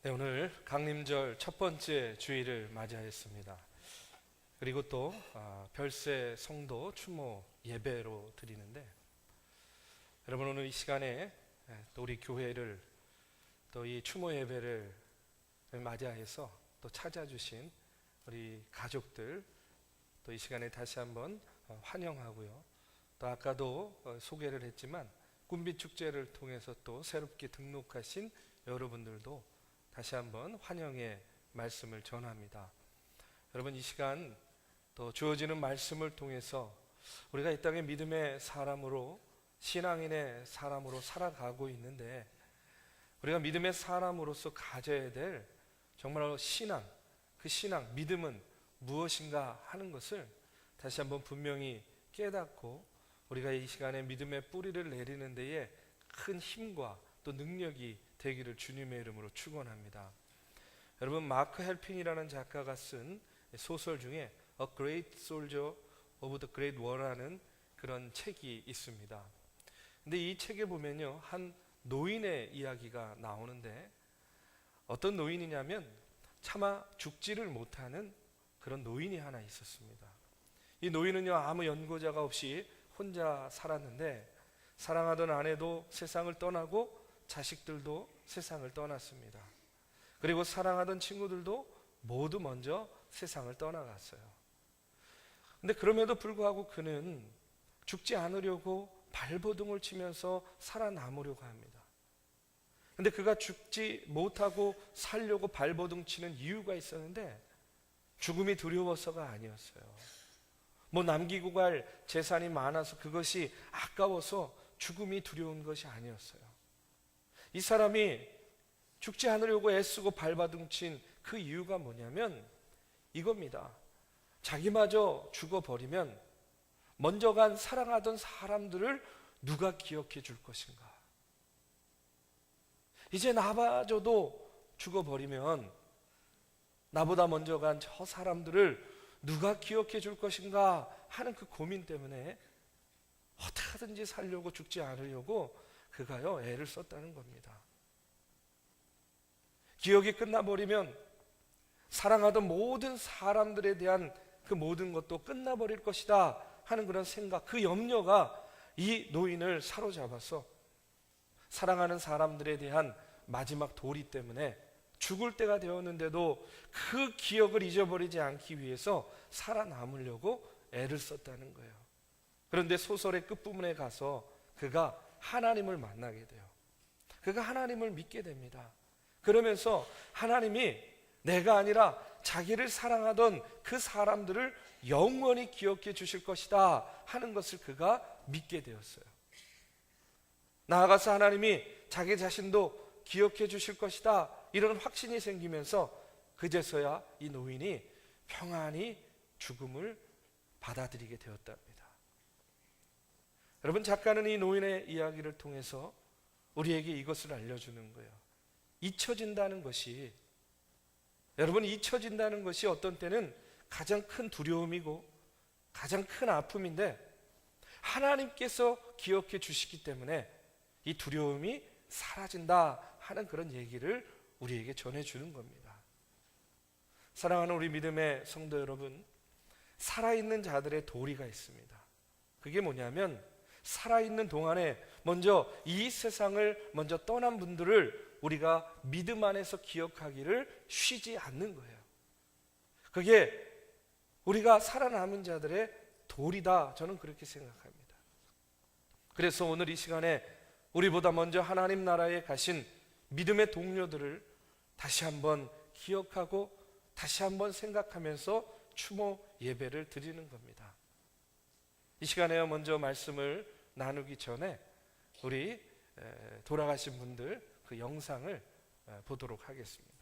네, 오늘 강림절 첫 번째 주일을 맞이하였습니다. 그리고 또 별세 성도 추모 예배로 드리는데, 여러분 오늘 이 시간에 또 우리 교회를 또 이 추모 예배를 맞이하여서 또 찾아주신 우리 가족들 또 이 시간에 다시 한번 환영하고요. 또 아까도 소개를 했지만 꿈빛 축제를 통해서 또 새롭게 등록하신 여러분들도 다시 한번 환영의 말씀을 전합니다. 여러분 이 시간 또 주어지는 말씀을 통해서 우리가 이 땅의 믿음의 사람으로, 신앙인의 사람으로 살아가고 있는데, 우리가 믿음의 사람으로서 가져야 될 정말 신앙, 그 신앙, 믿음은 무엇인가 하는 것을 다시 한번 분명히 깨닫고 우리가 이 시간에 믿음의 뿌리를 내리는 데에 큰 힘과 또 능력이 되기를 주님의 이름으로 축원합니다. 여러분 마크 헬핑이라는 작가가 쓴 소설 중에 A Great Soldier of the Great War라는 그런 책이 있습니다. 근데 이 책에 보면요, 한 노인의 이야기가 나오는데, 어떤 노인이냐면 차마 죽지를 못하는 그런 노인이 하나 있었습니다. 이 노인은요, 아무 연고자가 없이 혼자 살았는데 사랑하던 아내도 세상을 떠나고 자식들도 세상을 떠났습니다. 그리고 사랑하던 친구들도 모두 먼저 세상을 떠나갔어요. 근데 그럼에도 불구하고 그는 죽지 않으려고 발버둥을 치면서 살아남으려고 합니다. 근데 그가 죽지 못하고 살려고 발버둥 치는 이유가 있었는데, 죽음이 두려워서가 아니었어요. 뭐 남기고 갈 재산이 많아서 그것이 아까워서 죽음이 두려운 것이 아니었어요. 이 사람이 죽지 않으려고 애쓰고 발버둥 친 그 이유가 뭐냐면 이겁니다. 자기마저 죽어버리면 먼저 간 사랑하던 사람들을 누가 기억해 줄 것인가? 이제 나마저도 죽어버리면 나보다 먼저 간 저 사람들을 누가 기억해 줄 것인가 하는 그 고민 때문에 어떻게든지 살려고, 죽지 않으려고 그가요 애를 썼다는 겁니다. 기억이 끝나버리면 사랑하던 모든 사람들에 대한 그 모든 것도 끝나버릴 것이다 하는 그런 생각, 그 염려가 이 노인을 사로잡아서 사랑하는 사람들에 대한 마지막 도리 때문에 죽을 때가 되었는데도 그 기억을 잊어버리지 않기 위해서 살아남으려고 애를 썼다는 거예요. 그런데 소설의 끝부분에 가서 그가 하나님을 만나게 돼요. 그가 하나님을 믿게 됩니다. 그러면서 하나님이 내가 아니라 자기를 사랑하던 그 사람들을 영원히 기억해 주실 것이다 하는 것을 그가 믿게 되었어요. 나아가서 하나님이 자기 자신도 기억해 주실 것이다 이런 확신이 생기면서 그제서야 이 노인이 평안히 죽음을 받아들이게 되었답니다. 여러분, 작가는 이 노인의 이야기를 통해서 우리에게 이것을 알려주는 거예요. 잊혀진다는 것이, 여러분 잊혀진다는 것이 어떤 때는 가장 큰 두려움이고 가장 큰 아픔인데, 하나님께서 기억해 주시기 때문에 이 두려움이 사라진다 하는 그런 얘기를 우리에게 전해주는 겁니다. 사랑하는 우리 믿음의 성도 여러분, 살아있는 자들의 도리가 있습니다. 그게 뭐냐면 살아있는 동안에 먼저 이 세상을 먼저 떠난 분들을 우리가 믿음 안에서 기억하기를 쉬지 않는 거예요. 그게 우리가 살아남은 자들의 도리다, 저는 그렇게 생각합니다. 그래서 오늘 이 시간에 우리보다 먼저 하나님 나라에 가신 믿음의 동료들을 다시 한번 기억하고 다시 한번 생각하면서 추모 예배를 드리는 겁니다. 이 시간에 먼저 말씀을 나누기 전에 우리 돌아가신 분들 그 영상을 보도록 하겠습니다.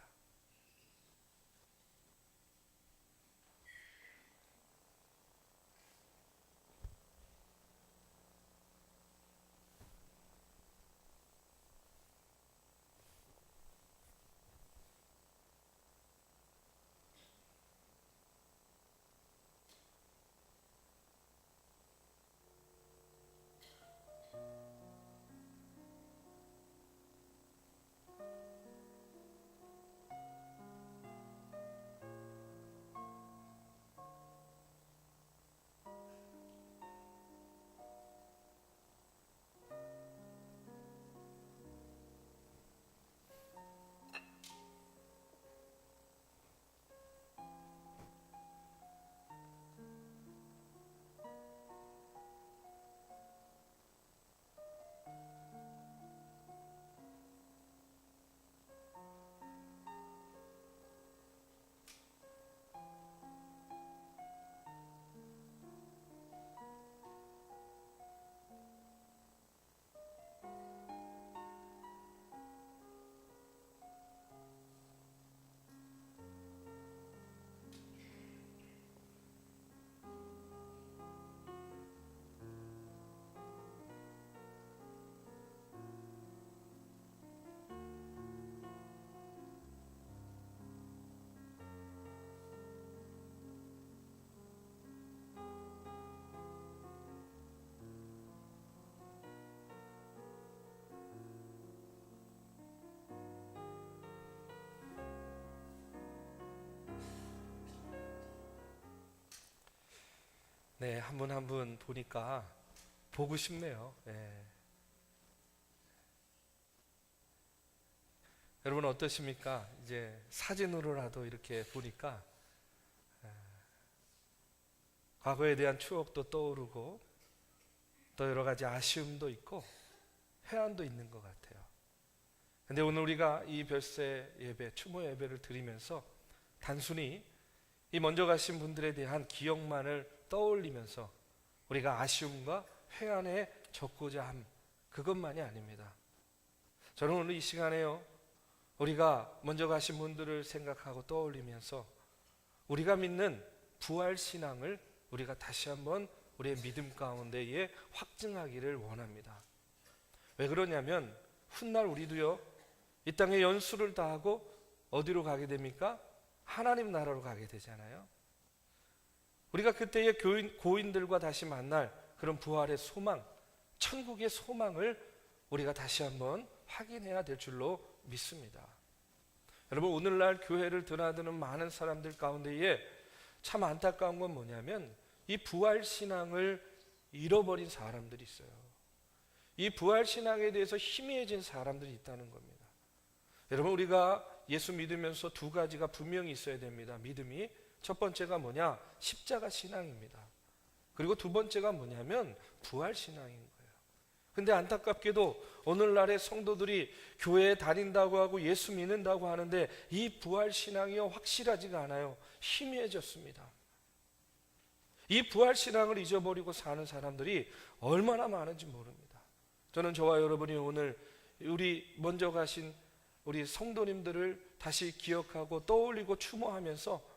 네, 한 분 한 분 보니까 보고 싶네요. 네. 여러분 어떠십니까? 이제 사진으로라도 이렇게 보니까 과거에 대한 추억도 떠오르고 또 여러 가지 아쉬움도 있고 회한도 있는 것 같아요. 근데 오늘 우리가 이 별세 예배, 추모 예배를 드리면서 단순히 이 먼저 가신 분들에 대한 기억만을 떠올리면서 우리가 아쉬움과 회한에 적고자 함, 그것만이 아닙니다. 저는 오늘 이 시간에요, 우리가 먼저 가신 분들을 생각하고 떠올리면서 우리가 믿는 부활신앙을 우리가 다시 한번 우리의 믿음 가운데에 확증하기를 원합니다. 왜 그러냐면 훗날 우리도요, 이 땅에 연수를 다하고 어디로 가게 됩니까? 하나님 나라로 가게 되잖아요. 우리가 그때의 고인들과 다시 만날 그런 부활의 소망, 천국의 소망을 우리가 다시 한번 확인해야 될 줄로 믿습니다. 여러분, 오늘날 교회를 드나드는 많은 사람들 가운데에 참 안타까운 건 뭐냐면 이 부활신앙을 잃어버린 사람들이 있어요. 이 부활신앙에 대해서 희미해진 사람들이 있다는 겁니다. 여러분, 우리가 예수 믿으면서 두 가지가 분명히 있어야 됩니다. 믿음이 첫 번째가 뭐냐? 십자가 신앙입니다. 그리고 두 번째가 뭐냐면 부활신앙인 거예요. 근데 안타깝게도 오늘날의 성도들이 교회에 다닌다고 하고 예수 믿는다고 하는데 이 부활신앙이요, 확실하지가 않아요. 희미해졌습니다. 이 부활신앙을 잊어버리고 사는 사람들이 얼마나 많은지 모릅니다. 저는 저와 여러분이 오늘 우리 먼저 가신 우리 성도님들을 다시 기억하고 떠올리고 추모하면서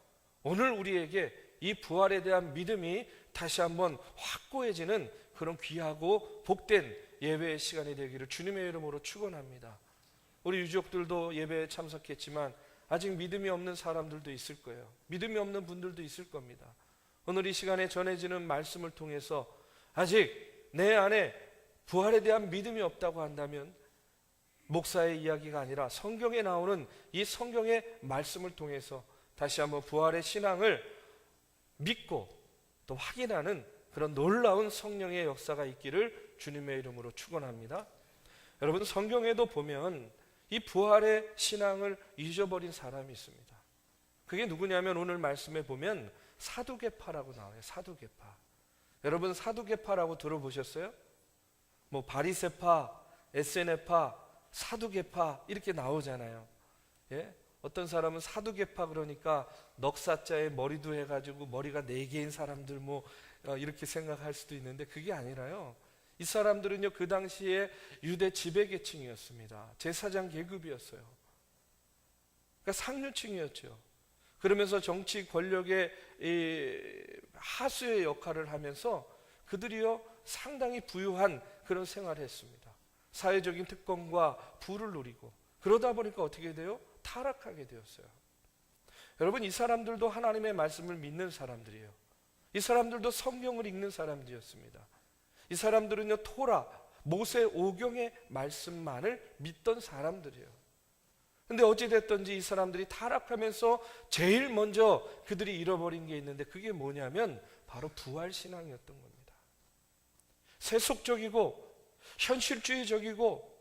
오늘 우리에게 이 부활에 대한 믿음이 다시 한번 확고해지는 그런 귀하고 복된 예배의 시간이 되기를 주님의 이름으로 축원합니다. 우리 유족들도 예배에 참석했지만 아직 믿음이 없는 사람들도 있을 거예요. 믿음이 없는 분들도 있을 겁니다. 오늘 이 시간에 전해지는 말씀을 통해서 아직 내 안에 부활에 대한 믿음이 없다고 한다면 목사의 이야기가 아니라 성경에 나오는 이 성경의 말씀을 통해서 다시 한번 부활의 신앙을 믿고 또 확인하는 그런 놀라운 성령의 역사가 있기를 주님의 이름으로 축원합니다. 여러분, 성경에도 보면 이 부활의 신앙을 잊어버린 사람이 있습니다. 그게 누구냐면 오늘 말씀에 보면 사두개파라고 나와요. 사두개파. 여러분, 사두개파라고 들어보셨어요? 뭐 바리새파, 에세네파, 사두개파 이렇게 나오잖아요. 예? 어떤 사람은 사두개파 그러니까 넉사자에 머리도 해가지고 머리가 4개인 사람들 뭐 이렇게 생각할 수도 있는데 그게 아니라요. 이 사람들은요, 그 당시에 유대 지배계층이었습니다. 제사장 계급이었어요. 그러니까 상류층이었죠. 그러면서 정치 권력의 하수의 역할을 하면서 그들이요 상당히 부유한 그런 생활을 했습니다. 사회적인 특권과 부를 누리고 그러다 보니까 어떻게 돼요? 타락하게 되었어요. 여러분, 이 사람들도 하나님의 말씀을 믿는 사람들이에요. 이 사람들도 성경을 읽는 사람들이었습니다. 이 사람들은요 토라, 모세 오경의 말씀만을 믿던 사람들이에요. 근데 어찌됐든지 이 사람들이 타락하면서 제일 먼저 그들이 잃어버린 게 있는데 그게 뭐냐면 바로 부활신앙이었던 겁니다. 세속적이고 현실주의적이고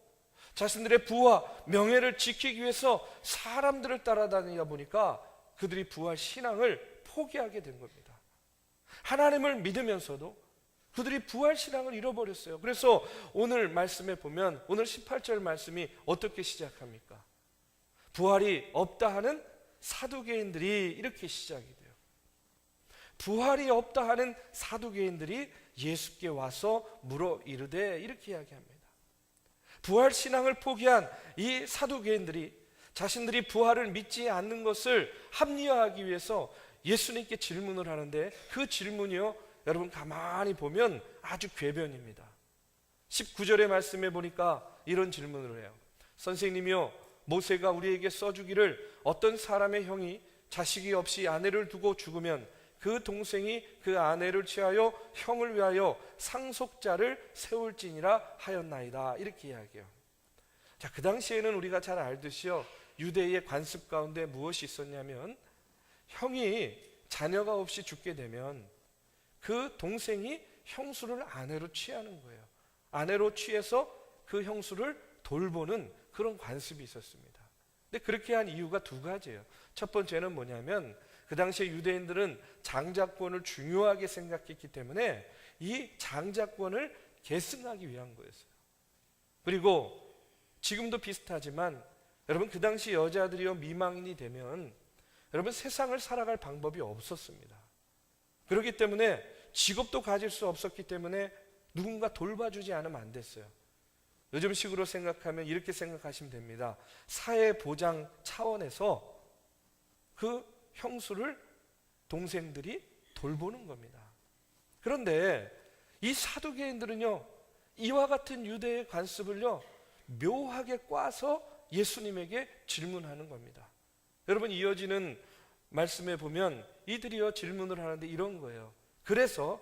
자신들의 부와 명예를 지키기 위해서 사람들을 따라다니다 보니까 그들이 부활신앙을 포기하게 된 겁니다. 하나님을 믿으면서도 그들이 부활신앙을 잃어버렸어요. 그래서 오늘 말씀에 보면 오늘 18절 말씀이 어떻게 시작합니까? 부활이 없다 하는 사두개인들이 이렇게 시작이 돼요. 부활이 없다 하는 사두개인들이 예수께 와서 물어 이르되 이렇게 이야기합니다. 부활신앙을 포기한 이 사두개인들이 자신들이 부활을 믿지 않는 것을 합리화하기 위해서 예수님께 질문을 하는데 그 질문이요, 여러분 가만히 보면 아주 궤변입니다. 19절의 말씀에 보니까 이런 질문을 해요. 선생님이요, 모세가 우리에게 써주기를 어떤 사람의 형이 자식이 없이 아내를 두고 죽으면 그 동생이 그 아내를 취하여 형을 위하여 상속자를 세울지니라 하였나이다. 이렇게 이야기해요. 자, 그 당시에는 우리가 잘 알듯이요, 유대의 관습 가운데 무엇이 있었냐면 형이 자녀가 없이 죽게 되면 그 동생이 형수를 아내로 취하는 거예요. 아내로 취해서 그 형수를 돌보는 그런 관습이 있었습니다. 근데 그렇게 한 이유가 두 가지예요. 첫 번째는 뭐냐면 그 당시에 유대인들은 장자권을 중요하게 생각했기 때문에 이 장자권을 계승하기 위한 거였어요. 그리고 지금도 비슷하지만 여러분, 그 당시 여자들이요 미망인이 되면 여러분 세상을 살아갈 방법이 없었습니다. 그렇기 때문에 직업도 가질 수 없었기 때문에 누군가 돌봐주지 않으면 안 됐어요. 요즘식으로 생각하면 이렇게 생각하시면 됩니다. 사회보장 차원에서 그 형수를 동생들이 돌보는 겁니다. 그런데 이 사두개인들은요, 이와 같은 유대의 관습을요 묘하게 꽈서 예수님에게 질문하는 겁니다. 여러분, 이어지는 말씀에 보면 이들이요 질문을 하는데 이런 거예요. 그래서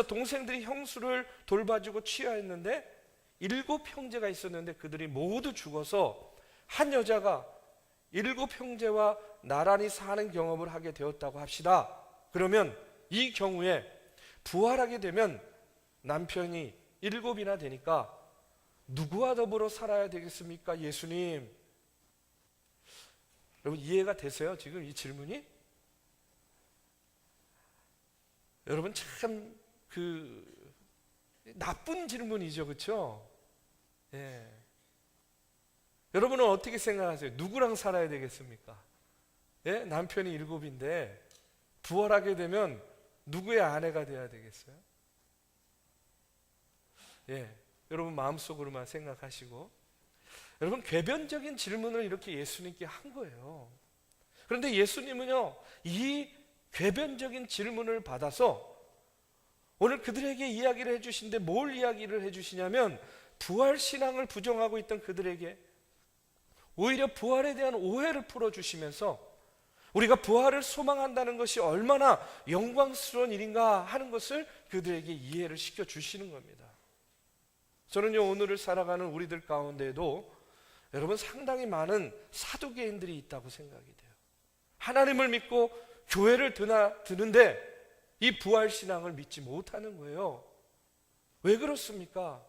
동생들이 형수를 돌봐주고 취하였는데 7 형제가 있었는데 그들이 모두 죽어서 한 여자가 7 형제와 나란히 사는 경험을 하게 되었다고 합시다. 그러면 이 경우에 부활하게 되면 남편이 7이나 되니까 누구와 더불어 살아야 되겠습니까? 예수님. 여러분, 이해가 되세요? 지금 이 질문이? 여러분, 참 나쁜 질문이죠, 그렇죠? 예. 여러분은 어떻게 생각하세요? 누구랑 살아야 되겠습니까? 예? 남편이 7인데 부활하게 되면 누구의 아내가 돼야 되겠어요? 예. 여러분 마음속으로만 생각하시고, 여러분 궤변적인 질문을 이렇게 예수님께 한 거예요. 그런데 예수님은요 이 궤변적인 질문을 받아서 오늘 그들에게 이야기를 해주신데 뭘 이야기를 해주시냐면 부활신앙을 부정하고 있던 그들에게 오히려 부활에 대한 오해를 풀어주시면서 우리가 부활을 소망한다는 것이 얼마나 영광스러운 일인가 하는 것을 그들에게 이해를 시켜주시는 겁니다. 저는요 오늘을 살아가는 우리들 가운데에도 여러분 상당히 많은 사두개인들이 있다고 생각이 돼요. 하나님을 믿고 교회를 드는데 이 부활신앙을 믿지 못하는 거예요. 왜 그렇습니까?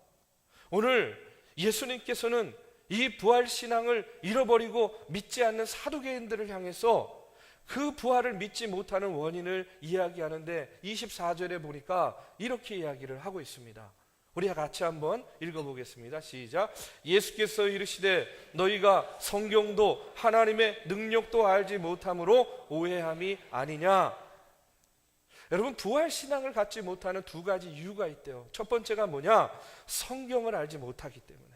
오늘 예수님께서는 이 부활신앙을 잃어버리고 믿지 않는 사두개인들을 향해서 그 부활을 믿지 못하는 원인을 이야기하는데 24절에 보니까 이렇게 이야기를 하고 있습니다. 우리 같이 한번 읽어보겠습니다. 시작. 예수께서 이르시되 너희가 성경도 하나님의 능력도 알지 못함으로 오해함이 아니냐. 여러분 부활신앙을 갖지 못하는 두 가지 이유가 있대요. 첫 번째가 뭐냐? 성경을 알지 못하기 때문에.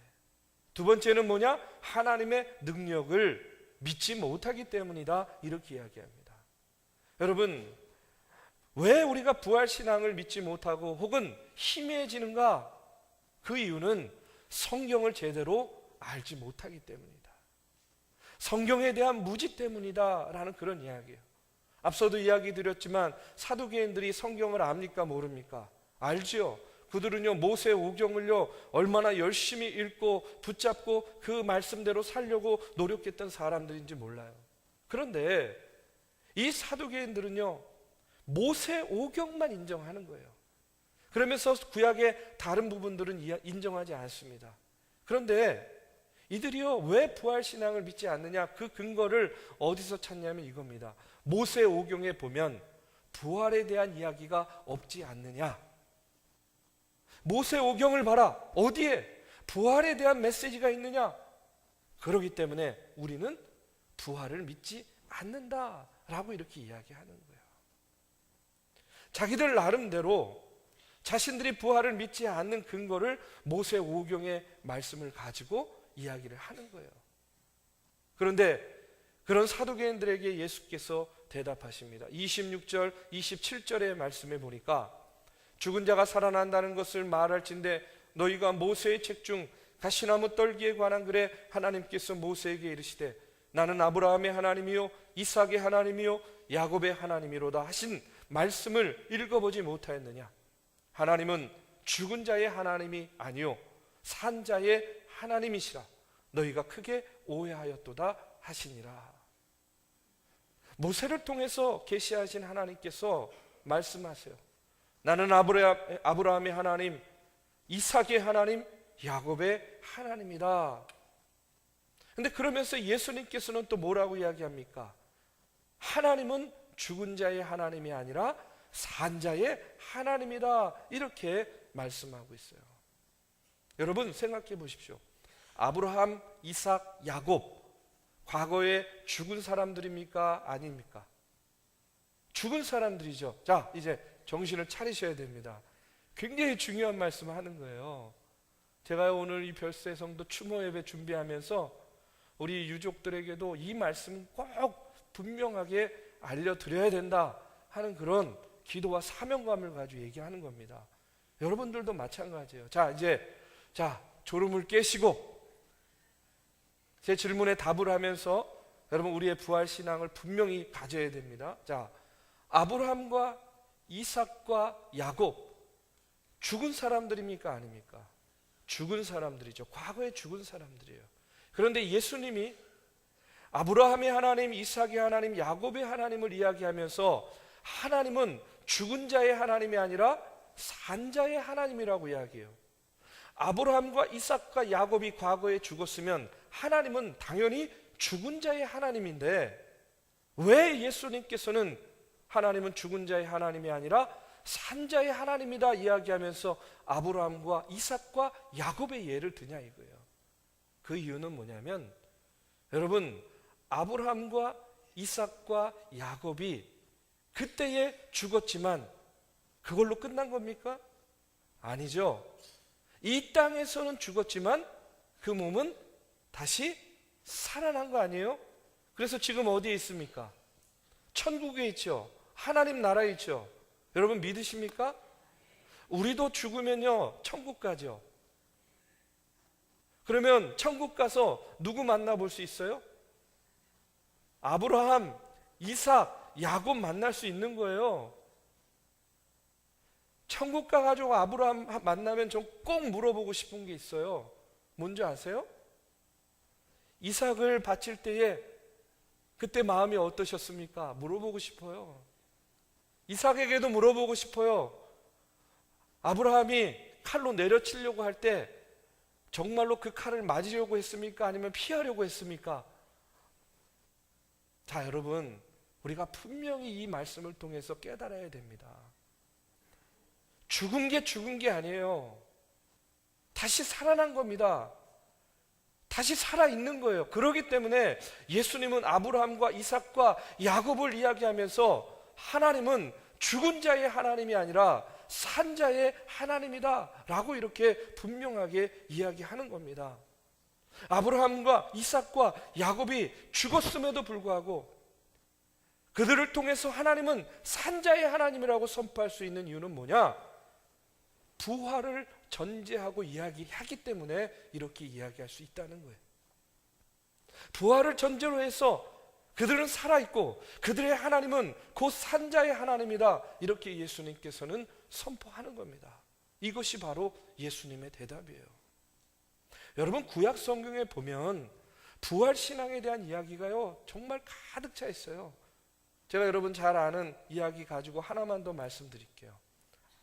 두 번째는 뭐냐? 하나님의 능력을 믿지 못하기 때문이다. 이렇게 이야기합니다. 여러분 왜 우리가 부활신앙을 믿지 못하고 혹은 희미해지는가? 그 이유는 성경을 제대로 알지 못하기 때문이다. 성경에 대한 무지 때문이다 라는 그런 이야기예요. 앞서도 이야기 드렸지만 사두개인들이 성경을 압니까 모릅니까? 알죠. 그들은요 모세 오경을요 얼마나 열심히 읽고 붙잡고 그 말씀대로 살려고 노력했던 사람들인지 몰라요. 그런데 이 사두개인들은요 모세 오경만 인정하는 거예요. 그러면서 구약의 다른 부분들은 인정하지 않습니다. 그런데 이들이요 왜 부활신앙을 믿지 않느냐? 그 근거를 어디서 찾냐면 이겁니다. 모세 오경에 보면 부활에 대한 이야기가 없지 않느냐? 모세 오경을 봐라. 어디에 부활에 대한 메시지가 있느냐? 그렇기 때문에 우리는 부활을 믿지 않는다라고 이렇게 이야기하는 거예요. 자기들 나름대로 자신들이 부활을 믿지 않는 근거를 모세 오경의 말씀을 가지고 이야기를 하는 거예요. 그런데 그런 사두개인들에게 예수께서 대답하십니다. 26절, 27절의 말씀에 보니까 죽은 자가 살아난다는 것을 말할진대 너희가 모세의 책 중 가시나무 떨기에 관한 글에 하나님께서 모세에게 이르시되 나는 아브라함의 하나님이요 이삭의 하나님이요 야곱의 하나님이로다 하신 말씀을 읽어보지 못하였느냐? 하나님은 죽은 자의 하나님이 아니요 산 자의 하나님이시라 너희가 크게 오해하였도다 하시니라. 모세를 통해서 계시하신 하나님께서 말씀하세요. 나는 아브라함의 하나님, 이삭의 하나님, 야곱의 하나님이다. 근데 그러면서 예수님께서는 또 뭐라고 이야기합니까? 하나님은 죽은 자의 하나님이 아니라 산 자의 하나님이다. 이렇게 말씀하고 있어요. 여러분 생각해 보십시오. 아브라함, 이삭, 야곱, 과거에 죽은 사람들입니까? 아닙니까? 죽은 사람들이죠. 자, 이제 정신을 차리셔야 됩니다. 굉장히 중요한 말씀을 하는 거예요. 제가 오늘 이 별세 성도 추모 예배 준비하면서 우리 유족들에게도 이 말씀 꼭 분명하게 알려드려야 된다 하는 그런 기도와 사명감을 가지고 얘기하는 겁니다. 여러분들도 마찬가지예요. 자, 이제 졸음을 깨시고 제 질문에 답을 하면서 여러분 우리의 부활 신앙을 분명히 가져야 됩니다. 자, 아브라함과 이삭과 야곱 죽은 사람들입니까? 아닙니까? 죽은 사람들이죠. 과거에 죽은 사람들이에요. 그런데 예수님이 아브라함의 하나님, 이삭의 하나님, 야곱의 하나님을 이야기하면서 하나님은 죽은 자의 하나님이 아니라 산 자의 하나님이라고 이야기해요. 아브라함과 이삭과 야곱이 과거에 죽었으면 하나님은 당연히 죽은 자의 하나님인데 왜 예수님께서는 하나님은 죽은 자의 하나님이 아니라 산 자의 하나님이다 이야기하면서 아브라함과 이삭과 야곱의 예를 드냐 이거예요. 그 이유는 뭐냐면 여러분 아브라함과 이삭과 야곱이 그때에 죽었지만 그걸로 끝난 겁니까? 아니죠. 이 땅에서는 죽었지만 그 몸은 다시 살아난 거 아니에요? 그래서 지금 어디에 있습니까? 천국에 있죠. 하나님 나라에 있죠. 여러분 믿으십니까? 우리도 죽으면요 천국 가죠. 그러면 천국 가서 누구 만나볼 수 있어요? 아브라함, 이삭, 야곱 만날 수 있는 거예요. 천국 가가지고 아브라함 만나면 전 꼭 물어보고 싶은 게 있어요. 뭔지 아세요? 이삭을 바칠 때에 그때 마음이 어떠셨습니까? 물어보고 싶어요. 이삭에게도 물어보고 싶어요. 아브라함이 칼로 내려치려고 할 때 정말로 그 칼을 맞으려고 했습니까? 아니면 피하려고 했습니까? 자, 여러분 우리가 분명히 이 말씀을 통해서 깨달아야 됩니다. 죽은 게 아니에요. 다시 살아난 겁니다. 다시 살아있는 거예요. 그렇기 때문에 예수님은 아브라함과 이삭과 야곱을 이야기하면서 하나님은 죽은 자의 하나님이 아니라 산 자의 하나님이다 라고 이렇게 분명하게 이야기하는 겁니다. 아브라함과 이삭과 야곱이 죽었음에도 불구하고 그들을 통해서 하나님은 산 자의 하나님이라고 선포할 수 있는 이유는 뭐냐? 부활을 전제하고 이야기하기 때문에 이렇게 이야기할 수 있다는 거예요. 부활을 전제로 해서 그들은 살아있고 그들의 하나님은 곧 산 자의 하나님이다 이렇게 예수님께서는 선포하는 겁니다. 이것이 바로 예수님의 대답이에요. 여러분 구약 성경에 보면 부활 신앙에 대한 이야기가요 정말 가득 차 있어요. 제가 여러분 잘 아는 이야기 가지고 하나만 더 말씀드릴게요.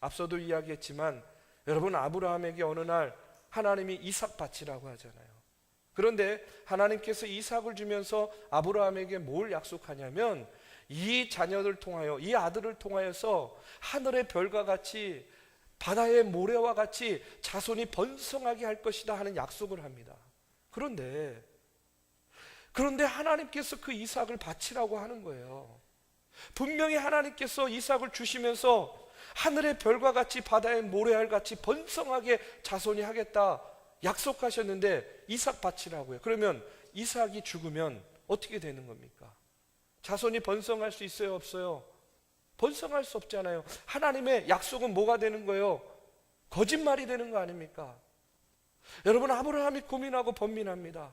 앞서도 이야기했지만 여러분 아브라함에게 어느 날 하나님이 이삭 바치라고 하잖아요. 그런데 하나님께서 이삭을 주면서 아브라함에게 뭘 약속하냐면 이 자녀를 통하여 이 아들을 통하여서 하늘의 별과 같이 바다의 모래와 같이 자손이 번성하게 할 것이다 하는 약속을 합니다. 그런데 하나님께서 그 이삭을 바치라고 하는 거예요. 분명히 하나님께서 이삭을 주시면서 하늘의 별과 같이 바다의 모래알 같이 번성하게 자손이 하겠다 약속하셨는데 이삭 바치라고요. 그러면 이삭이 죽으면 어떻게 되는 겁니까? 자손이 번성할 수 있어요? 없어요? 번성할 수 없잖아요. 하나님의 약속은 뭐가 되는 거예요? 거짓말이 되는 거 아닙니까? 여러분 아브라함이 고민하고 번민합니다.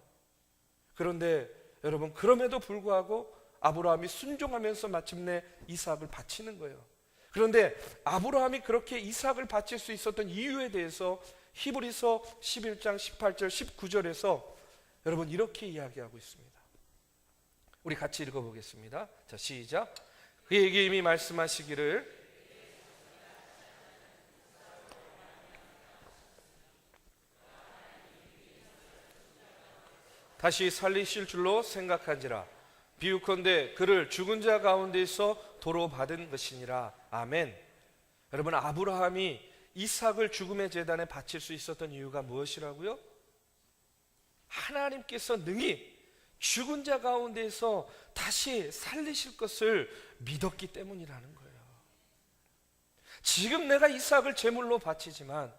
그런데 여러분 그럼에도 불구하고 아브라함이 순종하면서 마침내 이삭을 바치는 거예요. 그런데 아브라함이 그렇게 이삭을 바칠 수 있었던 이유에 대해서 히브리서 11장 18절 19절에서 여러분 이렇게 이야기하고 있습니다. 우리 같이 읽어보겠습니다. 자, 시작. 그에게 이미 말씀하시기를 다시 살리실 줄로 생각한지라. 비유컨대 그를 죽은 자 가운데서 도로 받은 것이니라. 아멘. 여러분, 아브라함이 이삭을 죽음의 제단에 바칠 수 있었던 이유가 무엇이라고요? 하나님께서 능히 죽은 자 가운데서 다시 살리실 것을 믿었기 때문이라는 거예요. 지금 내가 이삭을 제물로 바치지만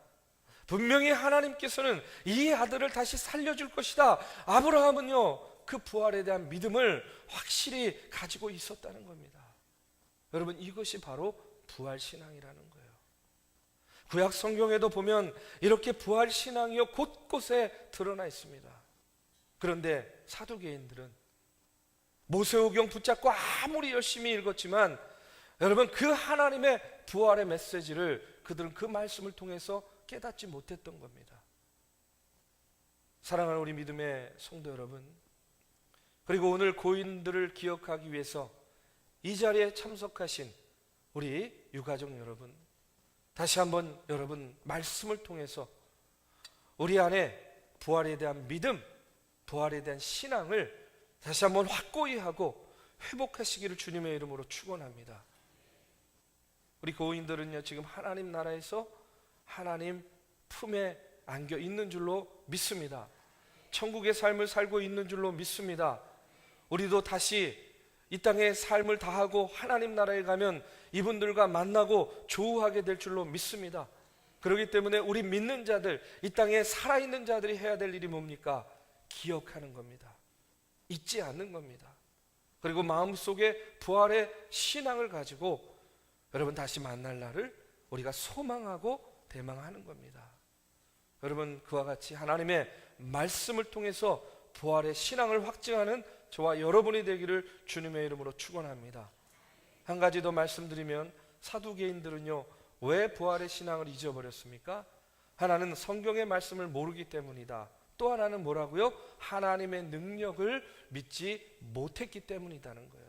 분명히 하나님께서는 이 아들을 다시 살려줄 것이다. 아브라함은요, 그 부활에 대한 믿음을 확실히 가지고 있었다는 겁니다. 여러분, 이것이 바로 부활신앙이라는 거예요. 구약 성경에도 보면 이렇게 부활신앙이요 곳곳에 드러나 있습니다. 그런데 사두개인들은 모세오경 붙잡고 아무리 열심히 읽었지만 여러분, 그 하나님의 부활의 메시지를 그들은 그 말씀을 통해서 깨닫지 못했던 겁니다. 사랑하는 우리 믿음의 성도 여러분, 그리고 오늘 고인들을 기억하기 위해서 이 자리에 참석하신 우리 유가족 여러분, 다시 한번 여러분 말씀을 통해서 우리 안에 부활에 대한 믿음, 부활에 대한 신앙을 다시 한번 확고히 하고 회복하시기를 주님의 이름으로 축원합니다. 우리 고인들은요, 지금 하나님 나라에서 하나님 품에 안겨 있는 줄로 믿습니다. 천국의 삶을 살고 있는 줄로 믿습니다. 우리도 다시 이 땅의 삶을 다하고 하나님 나라에 가면 이분들과 만나고 조우하게 될 줄로 믿습니다. 그렇기 때문에 우리 믿는 자들, 이 땅에 살아있는 자들이 해야 될 일이 뭡니까? 기억하는 겁니다. 잊지 않는 겁니다. 그리고 마음속에 부활의 신앙을 가지고 여러분 다시 만날 날을 우리가 소망하고 대망하는 겁니다. 여러분, 그와 같이 하나님의 말씀을 통해서 부활의 신앙을 확증하는 저와 여러분이 되기를 주님의 이름으로 축원합니다. 한 가지 더 말씀드리면, 사두개인들은요 왜 부활의 신앙을 잊어버렸습니까? 하나는 성경의 말씀을 모르기 때문이다. 또 하나는 뭐라고요? 하나님의 능력을 믿지 못했기 때문이라는 거예요.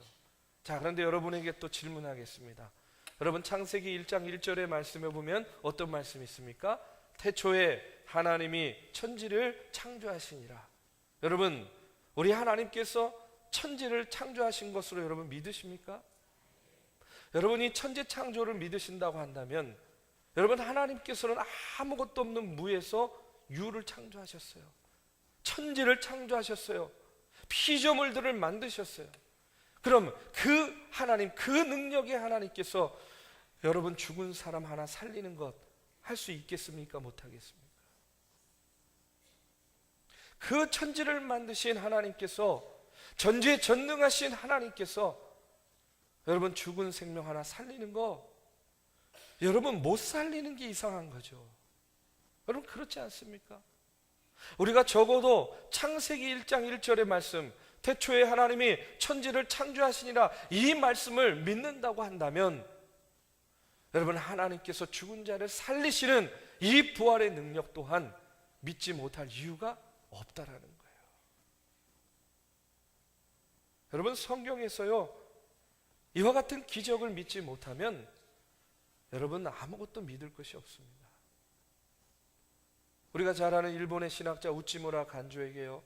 자, 그런데 여러분에게 또 질문하겠습니다. 여러분, 창세기 1장 1절의 말씀에 보면 어떤 말씀이 있습니까? 태초에 하나님이 천지를 창조하시니라. 여러분, 우리 하나님께서 천지를 창조하신 것으로 여러분 믿으십니까? 여러분이 천지 창조를 믿으신다고 한다면 여러분, 하나님께서는 아무것도 없는 무에서 유를 창조하셨어요. 천지를 창조하셨어요. 피조물들을 만드셨어요. 그럼 그 하나님, 그 능력의 하나님께서 여러분 죽은 사람 하나 살리는 것 할 수 있겠습니까? 못하겠습니까? 그 천지를 만드신 하나님께서, 전지에 전능하신 하나님께서 여러분 죽은 생명 하나 살리는 거 여러분 못 살리는 게 이상한 거죠. 여러분, 그렇지 않습니까? 우리가 적어도 창세기 1장 1절의 말씀, 태초에 하나님이 천지를 창조하시니라, 이 말씀을 믿는다고 한다면 여러분, 하나님께서 죽은 자를 살리시는 이 부활의 능력 또한 믿지 못할 이유가 없다라는 거예요. 여러분, 성경에서요 이와 같은 기적을 믿지 못하면 여러분 아무것도 믿을 것이 없습니다. 우리가 잘 아는 일본의 신학자 우치무라 간조에게요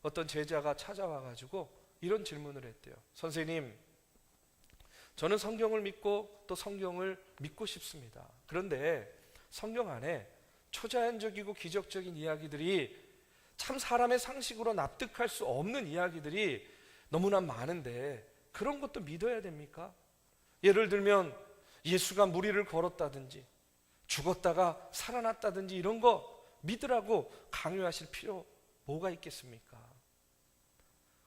어떤 제자가 찾아와 가지고 이런 질문을 했대요. 선생님, 저는 성경을 믿고 또 성경을 믿고 싶습니다. 그런데 성경 안에 초자연적이고 기적적인 이야기들이 참 사람의 상식으로 납득할 수 없는 이야기들이 너무나 많은데 그런 것도 믿어야 됩니까? 예를 들면 예수가 무리를 걸었다든지 죽었다가 살아났다든지 이런 거 믿으라고 강요하실 필요 뭐가 있겠습니까?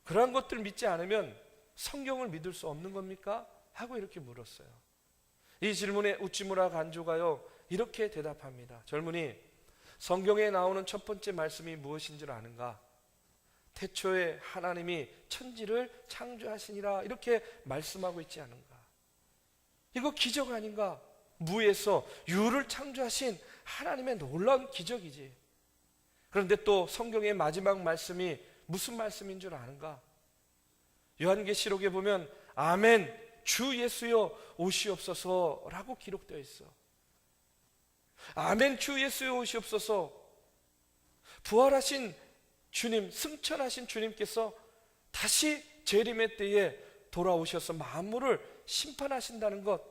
그러한 것들 믿지 않으면 성경을 믿을 수 없는 겁니까? 하고 이렇게 물었어요. 이 질문에 우치무라 간조가요 이렇게 대답합니다. 젊은이, 성경에 나오는 첫 번째 말씀이 무엇인 줄 아는가? 태초에 하나님이 천지를 창조하시니라, 이렇게 말씀하고 있지 않은가? 이거 기적 아닌가? 무에서 유를 창조하신 하나님의 놀라운 기적이지. 그런데 또 성경의 마지막 말씀이 무슨 말씀인 줄 아는가? 요한계시록에 보면 아멘 주 예수여 오시옵소서 라고 기록되어 있어. 아멘 주 예수여 오시옵소서. 부활하신 주님, 승천하신 주님께서 다시 재림의 때에 돌아오셔서 만물을 심판하신다는 것,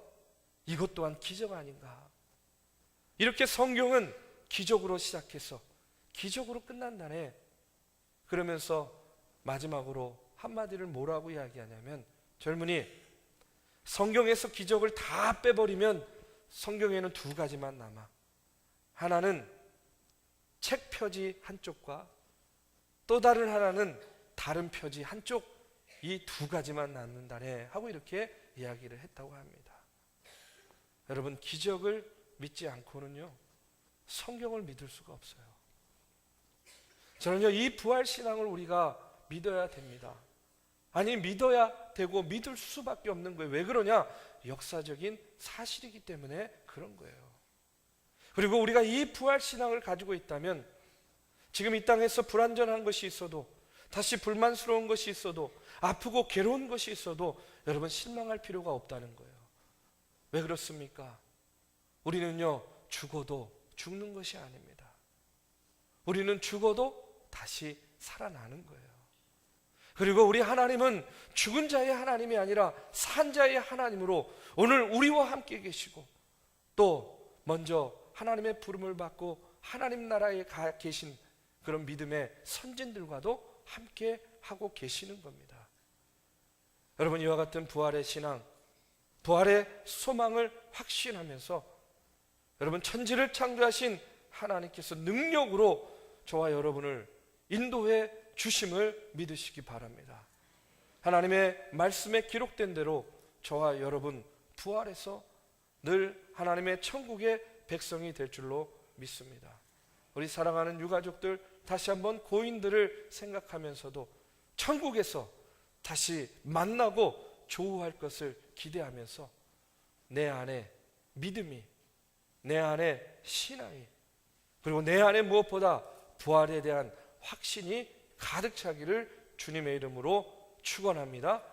이것 또한 기적 아닌가. 이렇게 성경은 기적으로 시작해서 기적으로 끝난다네. 그러면서 마지막으로 한마디를 뭐라고 이야기하냐면, 젊은이, 성경에서 기적을 다 빼버리면 성경에는 두 가지만 남아. 하나는 책 표지 한쪽과 또 다른 하나는 다른 표지 한쪽, 이 두 가지만 남는다네 하고 이렇게 이야기를 했다고 합니다. 여러분, 기적을 믿지 않고는요, 성경을 믿을 수가 없어요. 저는요, 이 부활신앙을 우리가 믿어야 됩니다. 아니, 믿어야 되고 믿을 수밖에 없는 거예요. 왜 그러냐? 역사적인 사실이기 때문에 그런 거예요. 그리고 우리가 이 부활신앙을 가지고 있다면 지금 이 땅에서 불완전한 것이 있어도, 다시 불만스러운 것이 있어도, 아프고 괴로운 것이 있어도 여러분 실망할 필요가 없다는 거예요. 왜 그렇습니까? 우리는요, 죽어도 죽는 것이 아닙니다. 우리는 죽어도 다시 살아나는 거예요. 그리고 우리 하나님은 죽은 자의 하나님이 아니라 산 자의 하나님으로 오늘 우리와 함께 계시고, 또 먼저 하나님의 부름을 받고 하나님 나라에 가 계신 그런 믿음의 선진들과도 함께 하고 계시는 겁니다. 여러분, 이와 같은 부활의 신앙, 부활의 소망을 확신하면서 여러분, 천지를 창조하신 하나님께서 능력으로 저와 여러분을 인도해 주심을 믿으시기 바랍니다. 하나님의 말씀에 기록된 대로 저와 여러분 부활해서 늘 하나님의 천국의 백성이 될 줄로 믿습니다. 우리 사랑하는 유가족들, 다시 한번 고인들을 생각하면서도 천국에서 다시 만나고 조우할 것을 기대하면서 내 안에 믿음이, 내 안에 신앙이, 그리고 내 안에 무엇보다 부활에 대한 확신이 가득 차기를 주님의 이름으로 축원합니다.